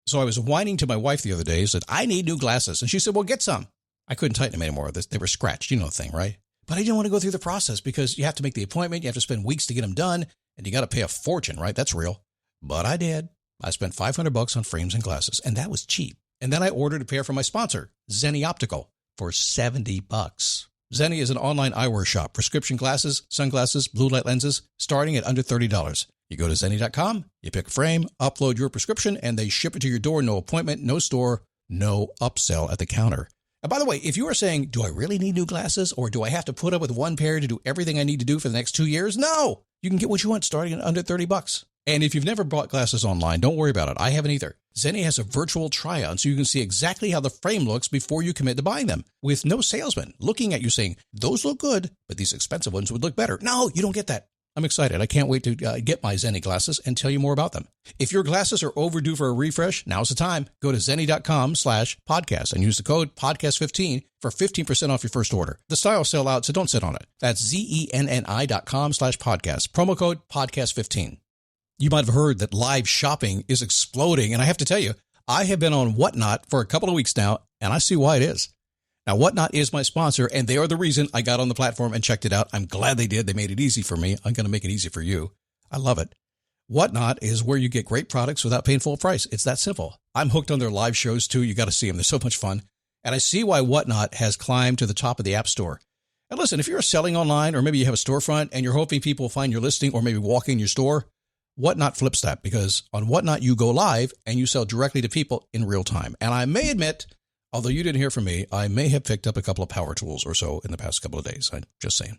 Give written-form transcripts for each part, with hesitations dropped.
So I was whining to my wife the other day, said, I need new glasses. And she said, well, get some. I couldn't tighten them anymore. They were scratched. You know the thing, right? But I didn't want to go through the process because you have to make the appointment. You have to spend weeks to get them done. And you got to pay a fortune, right? That's real. But I did. I spent $500 on frames and glasses, and that was cheap. And then I ordered a pair from my sponsor, Zenni Optical, for $70. Zenni is an online eyewear shop. Prescription glasses, sunglasses, blue light lenses, starting at under $30. You go to Zenni.com, you pick a frame, upload your prescription, and they ship it to your door. No appointment, no store, no upsell at the counter. And by the way, if you are saying, do I really need new glasses, or do I have to put up with one pair to do everything I need to do for the next 2 years? No! You can get what you want starting at under $30. And if you've never bought glasses online, don't worry about it. I haven't either. Zenni has a virtual try-on so you can see exactly how the frame looks before you commit to buying them, with no salesman looking at you saying, those look good, but these expensive ones would look better. No, you don't get that. I'm excited. I can't wait to get my Zenni glasses and tell you more about them. If your glasses are overdue for a refresh, now's the time. Go to Zenni.com/podcast and use the code podcast15 for 15% off your first order. The styles sell out, so don't sit on it. That's Zenni.com/podcast. Promo code podcast15. You might have heard that live shopping is exploding, and I have to tell you, I have been on Whatnot for a couple of weeks now, and I see why it is. Now, Whatnot is my sponsor, and they are the reason I got on the platform and checked it out. I'm glad they did. They made it easy for me. I'm going to make it easy for you. I love it. Whatnot is where you get great products without paying full price. It's that simple. I'm hooked on their live shows, too. You got to see them. They're so much fun. And I see why Whatnot has climbed to the top of the App Store. And listen, if you're selling online, or maybe you have a storefront, and you're hoping people will find your listing or maybe walk in your store, Whatnot flips that, because on Whatnot, you go live and you sell directly to people in real time. And I may admit, although you didn't hear from me, I may have picked up a couple of power tools or so in the past couple of days. I'm just saying.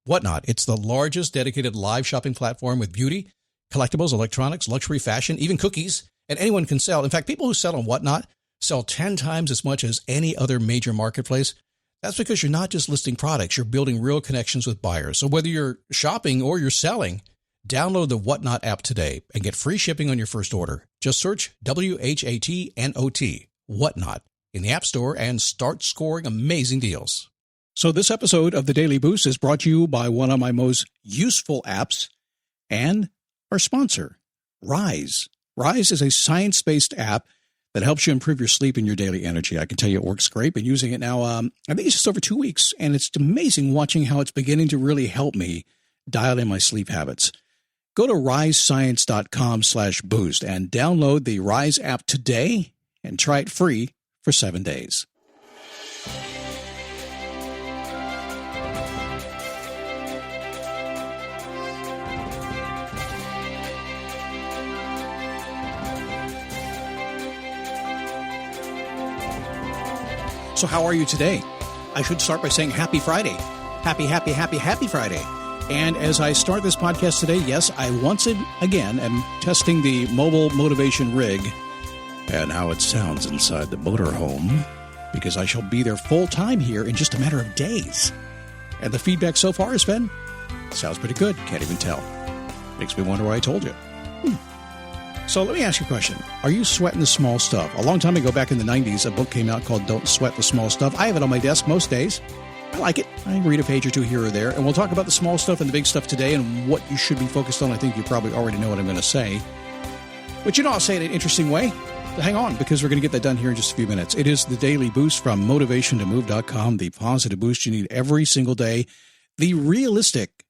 Whatnot, it's the largest dedicated live shopping platform with beauty, collectibles, electronics, luxury, fashion, even cookies, and anyone can sell. In fact, people who sell on Whatnot sell 10 times as much as any other major marketplace. That's because you're not just listing products, you're building real connections with buyers. So whether you're shopping or you're selling, download the Whatnot app today and get free shipping on your first order. Just search WHATNOT, Whatnot, in the App Store and start scoring amazing deals. So this episode of the Daily Boost is brought to you by one of my most useful apps and our sponsor, Rise. Rise is a science-based app that helps you improve your sleep and your daily energy. I can tell you it works great. Been using it now, I think it's just over 2 weeks, and it's amazing watching how it's beginning to really help me dial in my sleep habits. Go to risescience.com/boost and download the Rise app today and try it free for 7 days. So how are you today? I should start by saying happy Friday. Happy Friday. And as I start this podcast today, yes, I once again am testing the mobile motivation rig and how it sounds inside the motorhome, because I shall be there full time here in just a matter of days. And the feedback so far has been, sounds pretty good, can't even tell. Makes me wonder why I told you. So let me ask you a question. Are you sweating the small stuff? A long time ago, back in the 90s, a book came out called Don't Sweat the Small Stuff. I have it on my desk most days. I like it. I read a page or two here or there, and we'll talk about the small stuff and the big stuff today and what you should be focused on. I think you probably already know what I'm going to say. But I'll say it in an interesting way. So hang on, because we're going to get that done here in just a few minutes. It is the Daily Boost from motivationtomove.com, the positive boost you need every single day, the realistic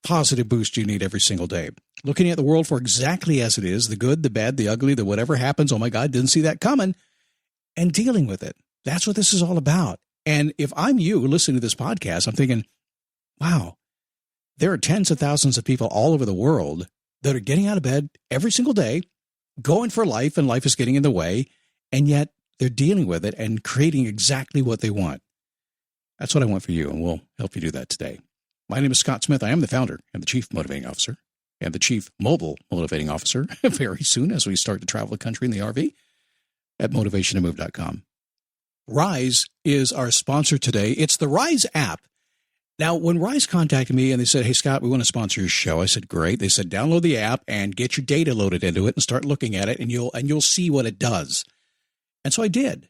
positive boost you need every single day. Looking at the world for exactly as it is, the good, the bad, the ugly, the whatever happens, oh my God, didn't see that coming, and dealing with it. That's what this is all about. And if I'm you listening to this podcast, I'm thinking, wow, there are tens of thousands of people all over the world that are getting out of bed every single day, going for life, and life is getting in the way, and yet they're dealing with it and creating exactly what they want. That's what I want for you, and we'll help you do that today. My name is Scott Smith. I am the founder and the Chief Motivating Officer and the Chief Mobile Motivating Officer very soon as we start to travel the country in the RV at motivationtomove.com. Rise is our sponsor today. It's the Rise app. Now, when Rise contacted me and they said, hey, Scott, we want to sponsor your show, I said, great. They said, download the app and get your data loaded into it and start looking at it, and you'll see what it does. And so I did.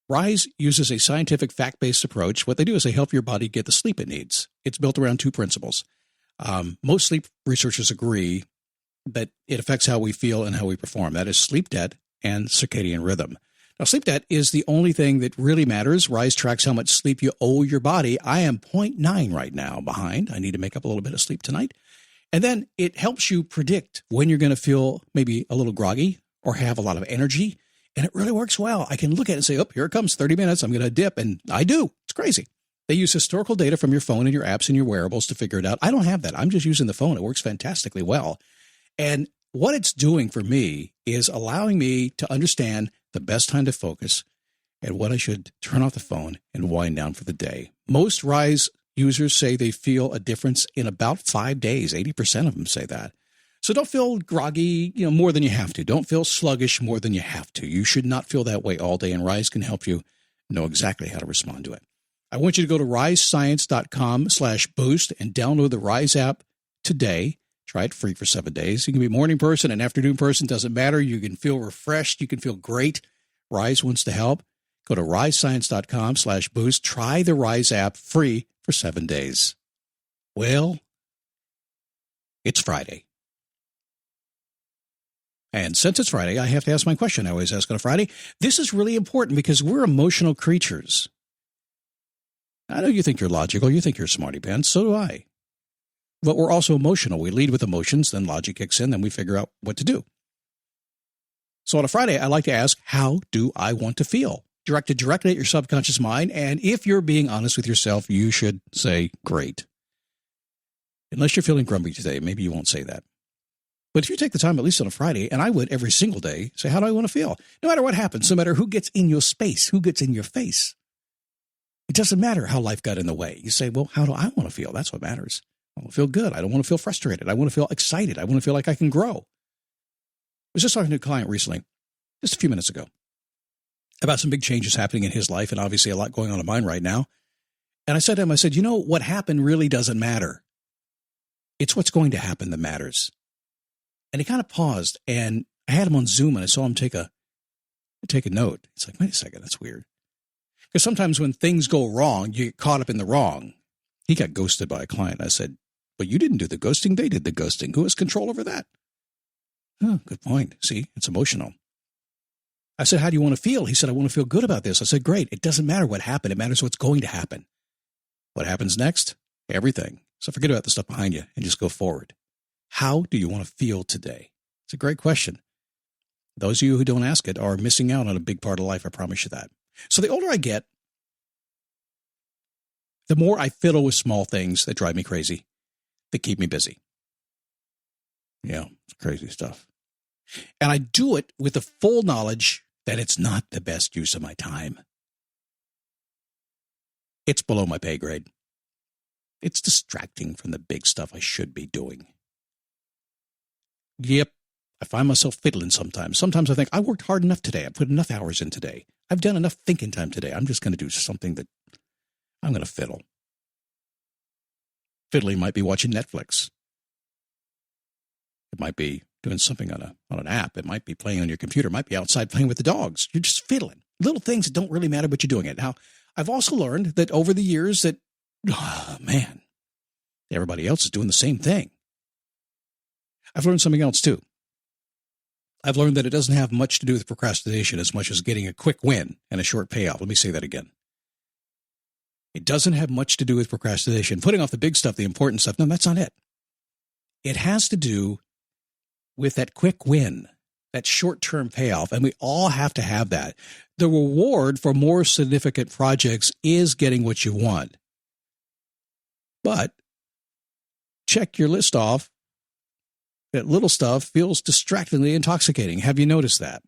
Rise uses a scientific, fact-based approach. What they do is they help your body get the sleep it needs. It's built around two principles. Most sleep researchers agree that it affects how we feel and how we perform. That is sleep debt and circadian rhythm. Now, sleep debt is the only thing that really matters. Rise tracks how much sleep you owe your body. I am 0.9 right now behind. I need to make up a little bit of sleep tonight. And then it helps you predict when you're going to feel maybe a little groggy or have a lot of energy. And it really works well. I can look at it and say, oh, here it comes, 30 minutes. I'm going to dip. And I do. It's crazy. They use historical data from your phone and your apps and your wearables to figure it out. I don't have that. I'm just using the phone. It works fantastically well. And what it's doing for me is allowing me to understand the best time to focus and when I should turn off the phone and wind down for the day. Most Rise users say they feel a difference in about 5 days. 80% of them say that. So don't feel groggy, more than you have to. Don't feel sluggish more than you have to. You should not feel that way all day, and Rise can help you know exactly how to respond to it. I want you to go to risescience.com/boost and download the Rise app today. Try it free for 7 days. You can be a morning person, an afternoon person, doesn't matter. You can feel refreshed. You can feel great. Rise wants to help. Go to risescience.com/boost. Try the Rise app free for 7 days. Well, it's Friday. And since it's Friday, I have to ask my question I always ask on a Friday. This is really important because we're emotional creatures. I know you think you're logical. You think you're smarty pants. So do I. But we're also emotional. We lead with emotions, then logic kicks in, then we figure out what to do. So on a Friday, I like to ask, how do I want to feel? Directed directly at your subconscious mind. And if you're being honest with yourself, you should say, great. Unless you're feeling grumpy today, maybe you won't say that. But if you take the time, at least on a Friday, and I would every single day, say, how do I want to feel? No matter what happens, no matter who gets in your space, who gets in your face. It doesn't matter how life got in the way. You say, well, how do I want to feel? That's what matters. I want to feel good. I don't want to feel frustrated. I want to feel excited. I want to feel like I can grow. I was just talking to a client recently, just a few minutes ago, about some big changes happening in his life, and obviously a lot going on in mine right now. And I said to him, what happened really doesn't matter. It's what's going to happen that matters. And he kind of paused, and I had him on Zoom, and I saw him take a note. It's like, wait a second, that's weird. Because sometimes when things go wrong, you get caught up in the wrong. He got ghosted by a client. I said, but you didn't do the ghosting. They did the ghosting. Who has control over that? Oh, good point. See, it's emotional. I said, how do you want to feel? He said, I want to feel good about this. I said, great. It doesn't matter what happened. It matters what's going to happen. What happens next? Everything. So forget about the stuff behind you and just go forward. How do you want to feel today? It's a great question. Those of you who don't ask it are missing out on a big part of life. I promise you that. So the older I get, the more I fiddle with small things that drive me crazy, that keep me busy. Yeah, it's crazy stuff. And I do it with the full knowledge that it's not the best use of my time. It's below my pay grade. It's distracting from the big stuff I should be doing. Yep, I find myself fiddling sometimes. Sometimes I think, I worked hard enough today. I put enough hours in today. I've done enough thinking time today. I'm just going to do something that I'm going to fiddle. Fiddling might be watching Netflix. It might be doing something on an app. It might be playing on your computer. It might be outside playing with the dogs. You're just fiddling. Little things that don't really matter, but you're doing it. Now, I've also learned that over the years that, everybody else is doing the same thing. I've learned something else too. I've learned that it doesn't have much to do with procrastination as much as getting a quick win and a short payoff. Let me say that again. It doesn't have much to do with procrastination. Putting off the big stuff, the important stuff. No, that's not it. It has to do with that quick win, that short-term payoff. And we all have to have that. The reward for more significant projects is getting what you want. But check your list off. That little stuff feels distractingly intoxicating. Have you noticed that?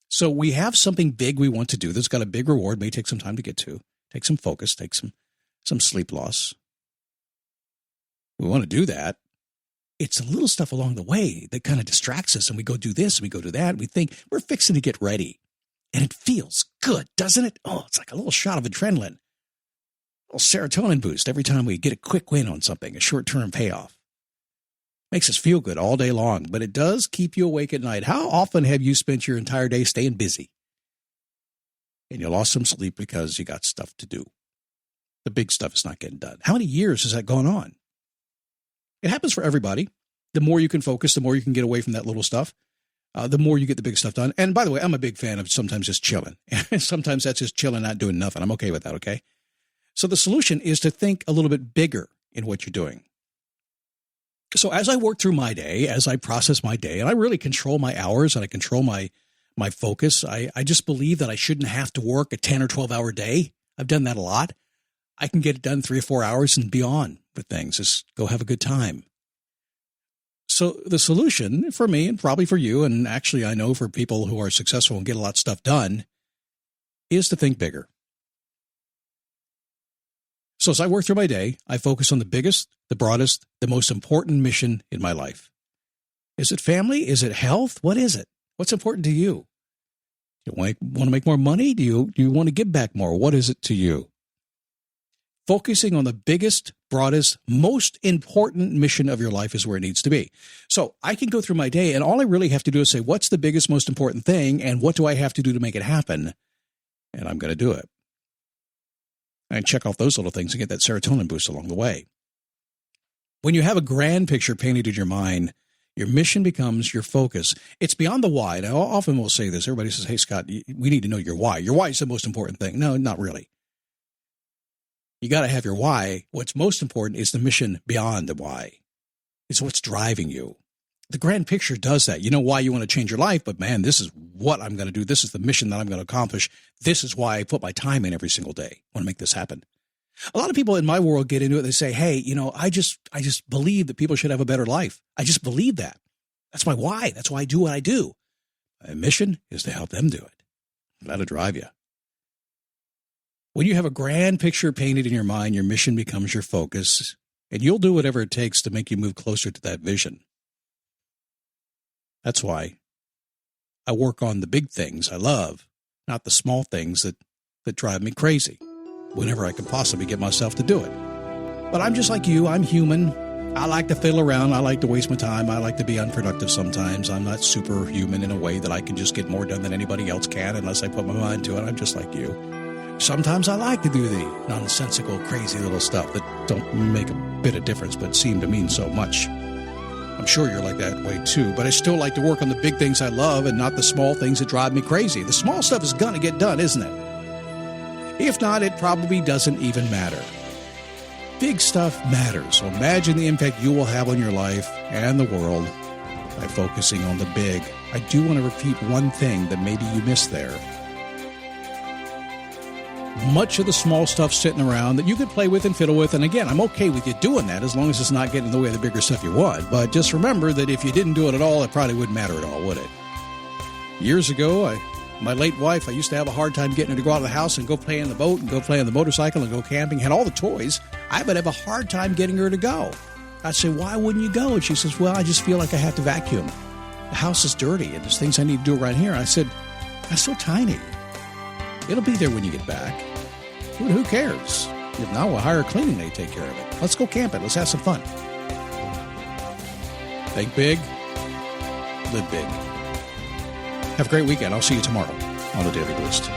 So we have something big we want to do that's got a big reward, may take some time to get to, take some focus, take some sleep loss. We want to do that. It's the little stuff along the way that kind of distracts us, and we go do this, and we go do that, and we think we're fixing to get ready. And it feels good, doesn't it? Oh, it's like a little shot of adrenaline, a little serotonin boost every time we get a quick win on something, a short-term payoff. Makes us feel good all day long, but it does keep you awake at night. How often have you spent your entire day staying busy? And you lost some sleep because you got stuff to do. The big stuff is not getting done. How many years has that gone on? It happens for everybody. The more you can focus, the more you can get away from that little stuff. the more you get the big stuff done. And by the way, I'm a big fan of sometimes just chilling. Sometimes that's just chilling, not doing nothing. I'm okay with that, okay? So the solution is to think a little bit bigger in what you're doing. So as I work through my day, as I process my day, and I really control my hours and I control my focus, I just believe that I shouldn't have to work a 10 or 12-hour day. I've done that a lot. I can get it done 3 or 4 hours and be on with things. Just go have a good time. So the solution for me, and probably for you, and actually I know for people who are successful and get a lot of stuff done, is to think bigger. So as I work through my day, I focus on the biggest, the broadest, the most important mission in my life. Is it family? Is it health? What is it? What's important to you? Do you want to make more money? Do you want to give back more? What is it to you? Focusing on the biggest, broadest, most important mission of your life is where it needs to be. So I can go through my day, and all I really have to do is say, what's the biggest, most important thing, and what do I have to do to make it happen? And I'm going to do it. And check off those little things and get that serotonin boost along the way. When you have a grand picture painted in your mind, your mission becomes your focus. It's beyond the why. Now, often we'll say this. Everybody says, hey, Scott, we need to know your why. Your why is the most important thing. No, not really. You got to have your why. What's most important is the mission beyond the why. It's what's driving you. The grand picture does that. You know why you want to change your life, but man, this is what I'm going to do. This is the mission that I'm going to accomplish. This is why I put my time in every single day. I want to make this happen. A lot of people in my world get into it. They say, hey, I just believe that people should have a better life. I just believe that. That's my why. That's why I do what I do. My mission is to help them do it. That'll drive you. When you have a grand picture painted in your mind, your mission becomes your focus, and you'll do whatever it takes to make you move closer to that vision. That's why I work on the big things I love, not the small things that drive me crazy, whenever I can possibly get myself to do it. But I'm just like you. I'm human. I like to fiddle around. I like to waste my time. I like to be unproductive sometimes. I'm not superhuman in a way that I can just get more done than anybody else can unless I put my mind to it. I'm just like you. Sometimes I like to do the nonsensical, crazy little stuff that don't make a bit of difference but seem to mean so much. I'm sure you're like that way too, but I still like to work on the big things I love and not the small things that drive me crazy. The small stuff is going to get done, isn't it? If not, it probably doesn't even matter. Big stuff matters, so imagine the impact you will have on your life and the world by focusing on the big. I do want to repeat one thing that maybe you missed there. Much of the small stuff sitting around that you could play with and fiddle with, and again, I'm okay with you doing that as long as it's not getting in the way of the bigger stuff you want. But just remember that if you didn't do it at all, it probably wouldn't matter at all, would it? Years ago, my late wife, I used to have a hard time getting her to go out of the house and go play in the boat and go play on the motorcycle and go camping, had all the toys. I would have a hard time getting her to go. I'd say, why wouldn't you go? And she says, well, I just feel like I have to vacuum. The house is dirty and there's things I need to do around here. And I said, that's so tiny. It'll be there when you get back. Who cares? If not, we'll hire a cleaning lady to take care of it. Let's go camping. Let's have some fun. Think big. Live big. Have a great weekend. I'll see you tomorrow on the Daily Boost.